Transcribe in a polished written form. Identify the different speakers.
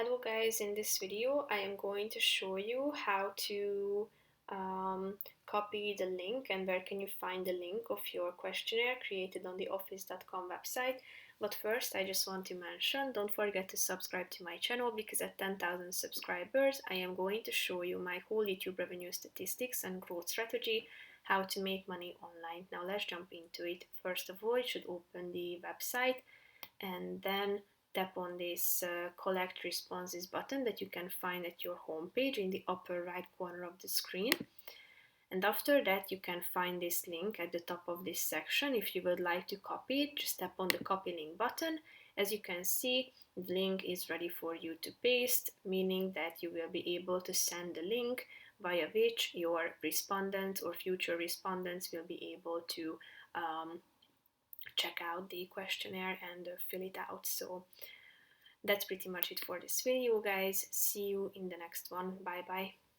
Speaker 1: Hello guys, in this video I am going to show you how to copy the link and where can you find the link of your questionnaire created on the office.com website. But first I just want to mention, don't forget to subscribe to my channel because at 10,000 subscribers I am going to show you my whole YouTube revenue statistics and growth strategy, how to make money online. Now let's jump into it. First of all, you should open the website and then tap on this collect responses button that you can find at your homepage in the upper right corner of the screen. And after that you can find this link at the top of this section. If you would like to copy it, just tap on the copy link button. As you can see, the link is ready for you to paste, meaning that you will be able to send the link via which your respondents or future respondents will be able to check out the questionnaire and fill it out. So that's pretty much it for this video, guys. See you in the next one. Bye bye.